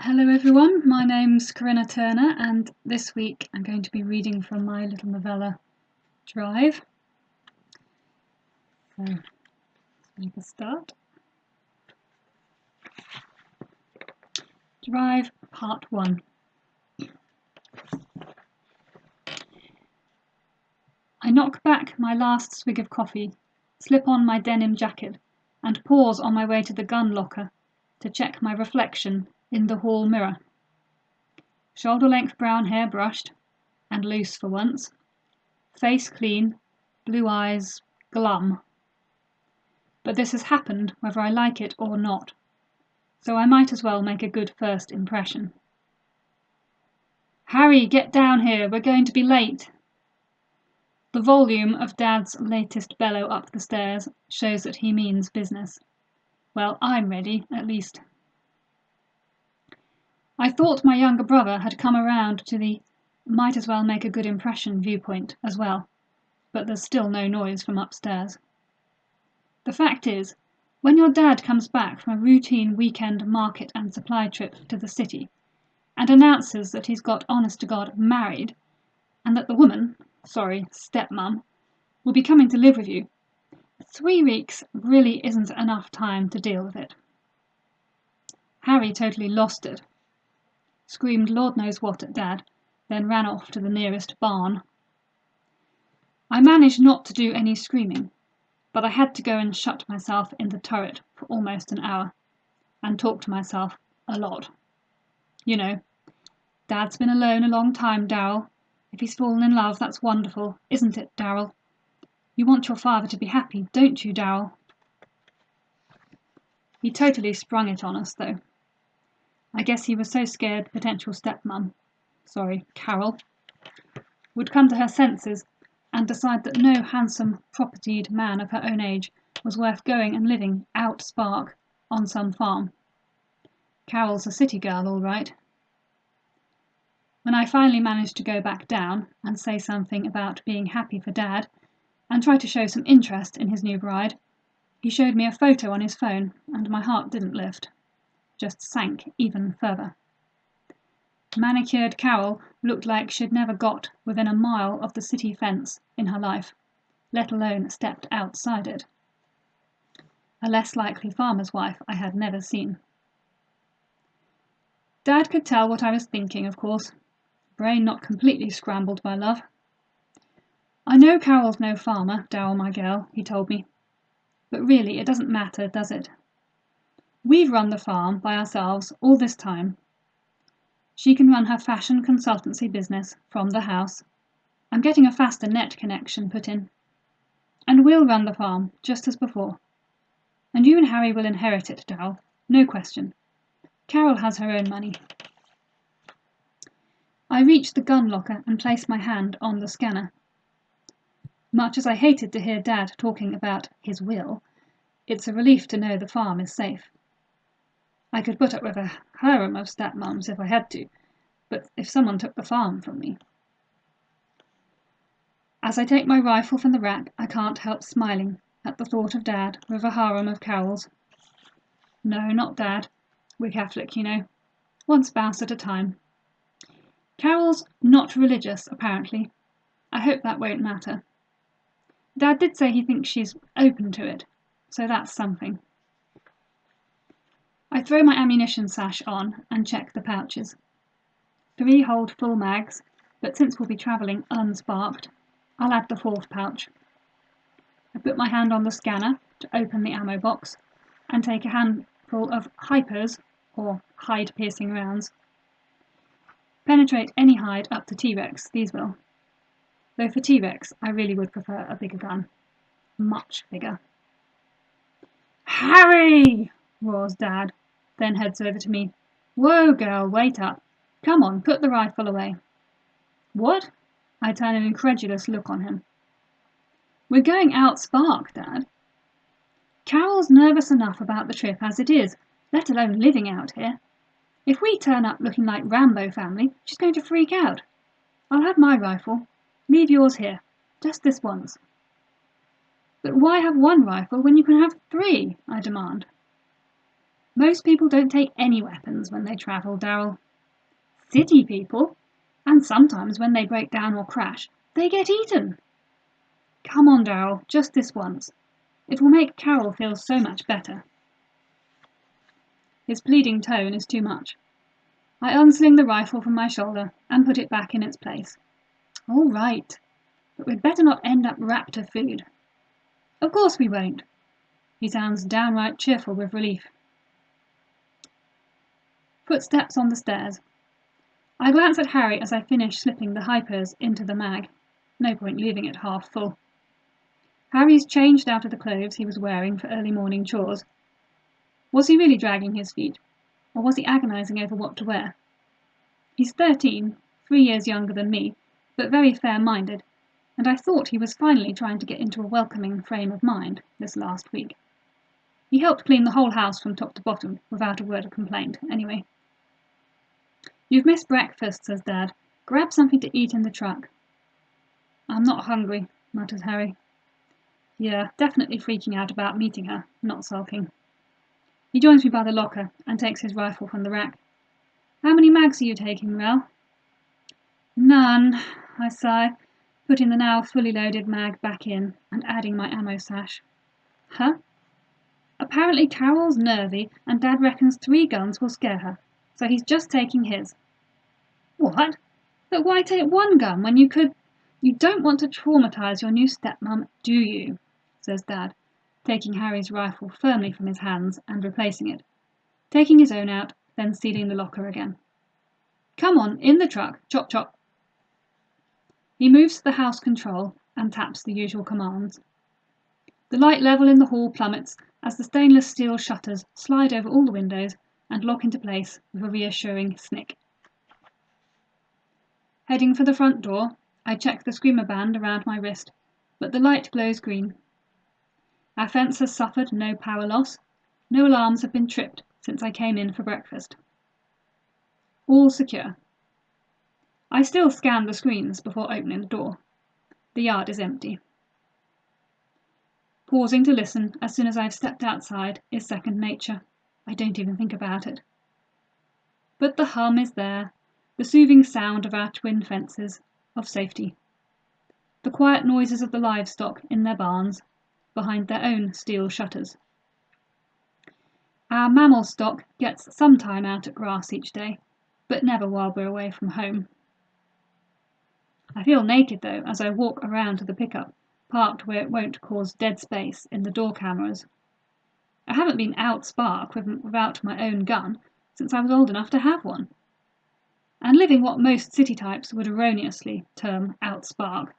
Hello everyone, my name's Corinna Turner and this week I'm going to be reading from my little novella Drive. So let's make a start. Drive Part 1. I knock back my last swig of coffee, slip on my denim jacket and pause on my way to the gun locker to check my reflection in the hall mirror. Shoulder-length brown hair brushed, and loose for once. Face clean, blue eyes glum. But this has happened whether I like it or not, so I might as well make a good first impression. Harry, get down here, we're going to be late. The volume of Dad's latest bellow up the stairs shows that he means business. Well, I'm ready, at least. I thought my younger brother had come around to the might as well make a good impression viewpoint as well, but there's still no noise from upstairs. The fact is, when your dad comes back from a routine weekend market and supply trip to the city and announces that he's got honest-to-God married and that the woman, sorry, stepmum, will be coming to live with you, 3 weeks really isn't enough time to deal with it. Harry totally lost it. Screamed Lord knows what at Dad, then ran off to the nearest barn. I managed not to do any screaming, but I had to go and shut myself in the turret for almost an hour, and talk to myself a lot. You know, Dad's been alone a long time, Darryl. If he's fallen in love, that's wonderful, isn't it, Darryl? You want your father to be happy, don't you, Darryl? He totally sprung it on us, though. I guess he was so scared potential stepmum, Carol, would come to her senses and decide that no handsome, propertied man of her own age was worth going and living out Spark on some farm. Carol's a city girl, all right. When I finally managed to go back down and say something about being happy for Dad and try to show some interest in his new bride, he showed me a photo on his phone and my heart didn't lift, just sank even further. Manicured Carol looked like she'd never got within a mile of the city fence in her life, let alone stepped outside it. A less likely farmer's wife I had never seen. Dad could tell what I was thinking, of course, brain not completely scrambled by love. I know Carol's no farmer, Darryl, my girl, he told me, but really it doesn't matter, does it? We've run the farm by ourselves all this time. She can run her fashion consultancy business from the house. I'm getting a faster net connection put in. And we'll run the farm, just as before. And you and Harry will inherit it, Darryl, no question. Carol has her own money. I reached the gun locker and placed my hand on the scanner. Much as I hated to hear Dad talking about his will, it's a relief to know the farm is safe. I could put up with a harem of stepmoms if I had to, but if someone took the farm from me. As I take my rifle from the rack, I can't help smiling at the thought of Dad with a harem of Carols. No, not Dad. We're Catholic, you know. One spouse at a time. Carol's not religious, apparently. I hope that won't matter. Dad did say he thinks she's open to it, so that's something. I throw my ammunition sash on and check the pouches. 3 hold full mags, but since we'll be travelling unsparked, I'll add the 4th pouch. I put my hand on the scanner to open the ammo box and take a handful of hypers, or hide-piercing rounds. Penetrate any hide up to T-Rex, these will. Though for T-Rex, I really would prefer a bigger gun. Much bigger. Harry! Roars Dad, then heads over to me. Whoa, girl, wait up. Come on, put the rifle away. What? I turn an incredulous look on him. We're going out Spark, Dad. Carol's nervous enough about the trip as it is, let alone living out here. If we turn up looking like Rambo family, she's going to freak out. I'll have my rifle. Leave yours here, just this once. But why have 1 rifle when you can have 3? I demand. Most people don't take any weapons when they travel, Darryl. City people, and sometimes when they break down or crash, they get eaten. Come on, Darryl, just this once. It will make Carol feel so much better. His pleading tone is too much. I unsling the rifle from my shoulder and put it back in its place. All right, but we'd better not end up raptor food. Of course we won't. He sounds downright cheerful with relief. Footsteps on the stairs. I glance at Harry as I finish slipping the hypers into the mag. No point leaving it half full. Harry's changed out of the clothes he was wearing for early morning chores. Was he really dragging his feet, or was he agonising over what to wear? He's 13, 3 years younger than me, but very fair-minded, and I thought he was finally trying to get into a welcoming frame of mind this last week. He helped clean the whole house from top to bottom, without a word of complaint, anyway. You've missed breakfast, says Dad. Grab something to eat in the truck. I'm not hungry, mutters Harry. Yeah, definitely freaking out about meeting her, not sulking. He joins me by the locker and takes his rifle from the rack. How many mags are you taking, Rel? None, I sigh, putting the now fully loaded mag back in and adding my ammo sash. Huh? Apparently Carol's nervy and Dad reckons 3 guns will scare her, so he's just taking his. What? But why take 1 gun when you could... You don't want to traumatise your new stepmum, do you? Says Dad, taking Harry's rifle firmly from his hands and replacing it, taking his own out, then sealing the locker again. Come on, in the truck, chop chop. He moves to the house control and taps the usual commands. The light level in the hall plummets as the stainless steel shutters slide over all the windows and lock into place with a reassuring snick. Heading for the front door, I check the screamer band around my wrist, but the light glows green. Our fence has suffered no power loss. No alarms have been tripped since I came in for breakfast. All secure. I still scan the screens before opening the door. The yard is empty. Pausing to listen as soon as I've stepped outside is second nature. I don't even think about it. But the hum is there, the soothing sound of our twin fences, of safety. The quiet noises of the livestock in their barns, behind their own steel shutters. Our mammal stock gets some time out at grass each day, but never while we're away from home. I feel naked though as I walk around to the pickup, parked where it won't cause dead space in the door cameras. I haven't been out Spark without my own gun since I was old enough to have one. And living what most city types would erroneously term out Spark,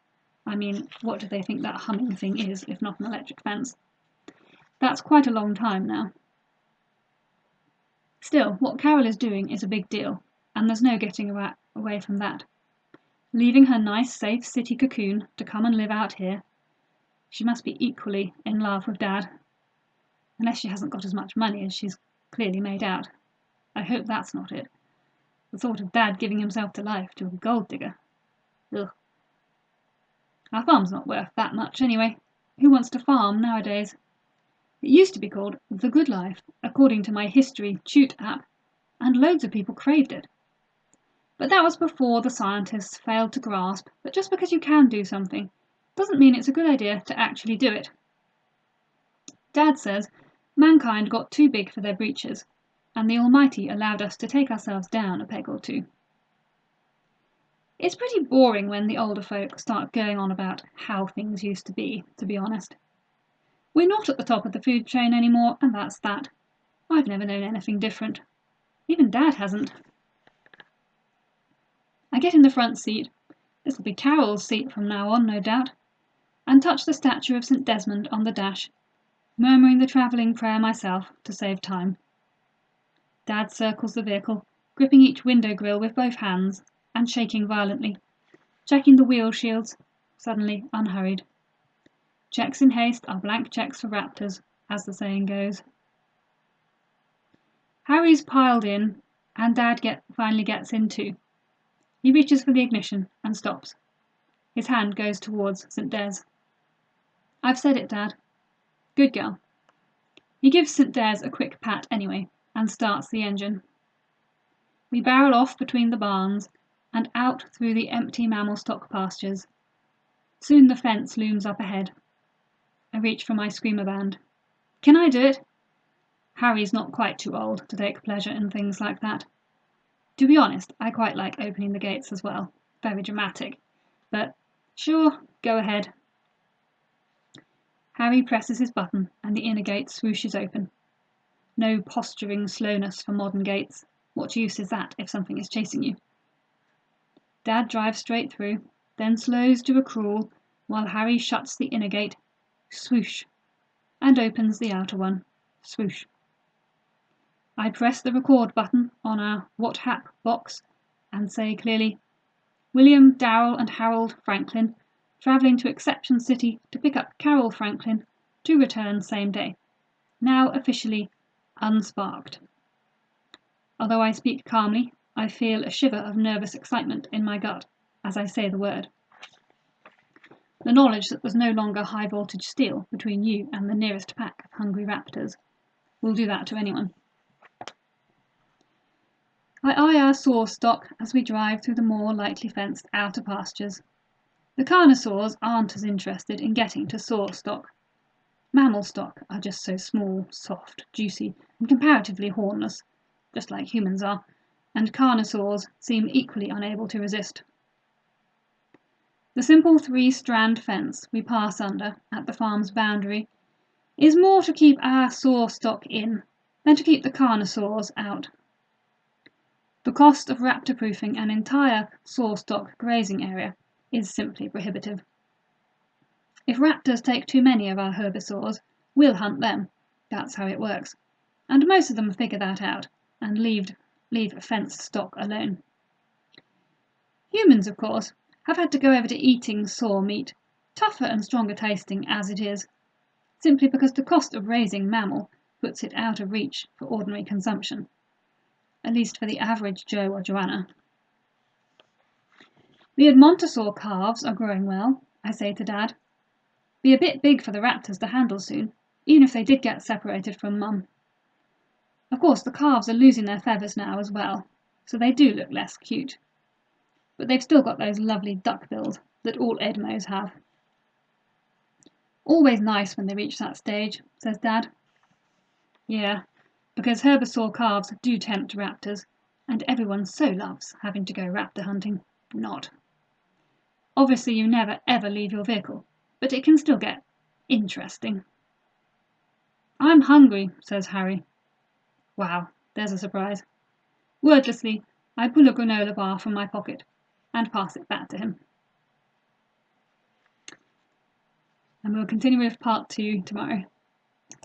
I mean, what do they think that humming thing is if not an electric fence? That's quite a long time now. Still, what Carol is doing is a big deal, and there's no getting away from that. Leaving her nice, safe city cocoon to come and live out here. She must be equally in love with Dad. Unless she hasn't got as much money as she's clearly made out. I hope that's not it. The thought of Dad giving himself to life to a gold digger. Ugh. Our farm's not worth that much anyway. Who wants to farm nowadays? It used to be called The Good Life, according to my History Chute app, and loads of people craved it. But that was before the scientists failed to grasp that just because you can do something doesn't mean it's a good idea to actually do it. Dad says mankind got too big for their breeches, and the Almighty allowed us to take ourselves down a peg or two. It's pretty boring when the older folk start going on about how things used to be honest. We're not at the top of the food chain anymore, and that's that. I've never known anything different. Even Dad hasn't. I get in the front seat, this'll be Carol's seat from now on, no doubt, and touch the statue of St. Desmond on the dash, murmuring the travelling prayer myself to save time. Dad circles the vehicle, gripping each window grill with both hands and shaking violently, checking the wheel shields, suddenly unhurried. Checks in haste are blank checks for raptors, as the saying goes. Harry's piled in, and Dad finally gets in too. He reaches for the ignition and stops. His hand goes towards St. Des. I've said it, Dad. Good girl. He gives St. Des a quick pat anyway, and starts the engine. We barrel off between the barns and out through the empty mammal stock pastures. Soon the fence looms up ahead. I reach for my screamer band. Can I do it? Harry's not quite too old to take pleasure in things like that. To be honest, I quite like opening the gates as well. Very dramatic. But sure, go ahead. Harry presses his button and the inner gate swooshes open. No posturing slowness for modern gates. What use is that if something is chasing you? Dad drives straight through, then slows to a crawl while Harry shuts the inner gate, swoosh, and opens the outer one, swoosh. I press the record button on our What Hap box and say clearly, William, Darryl and Harold Franklin, travelling to Exception City to pick up Carol Franklin, to return same day. Now officially unsparked. Although I speak calmly, I feel a shiver of nervous excitement in my gut as I say the word. The knowledge that there's no longer high voltage steel between you and the nearest pack of hungry raptors will do that to anyone. I eye our source stock as we drive through the more lightly fenced outer pastures. The carnosaurs aren't as interested in getting to source stock. Mammal stock are just so small, soft, juicy, and comparatively hornless, just like humans are, and carnosaurs seem equally unable to resist. The simple 3-strand fence we pass under at the farm's boundary is more to keep our source stock in than to keep the carnosaurs out. The cost of raptor-proofing an entire source stock grazing area is simply prohibitive. If raptors take too many of our herbivores, we'll hunt them. That's how it works. And most of them figure that out and leave fenced stock alone. Humans, of course, have had to go over to eating sour meat, tougher and stronger tasting as it is, simply because the cost of raising mammal puts it out of reach for ordinary consumption, at least for the average Joe or Joanna. The Edmontosaur calves are growing well, I say to Dad. Be a bit big for the raptors to handle soon, even if they did get separated from Mum. Of course, the calves are losing their feathers now as well, so they do look less cute. But they've still got those lovely duck bills that all Edmos have. Always nice when they reach that stage, says Dad. Yeah, because herbisaur calves do tempt raptors, and everyone so loves having to go raptor hunting. Not. Obviously you never ever leave your vehicle, but it can still get interesting. I'm hungry, says Harry. Wow, there's a surprise. Wordlessly, I pull a granola bar from my pocket and pass it back to him. And we'll continue with part 2 tomorrow.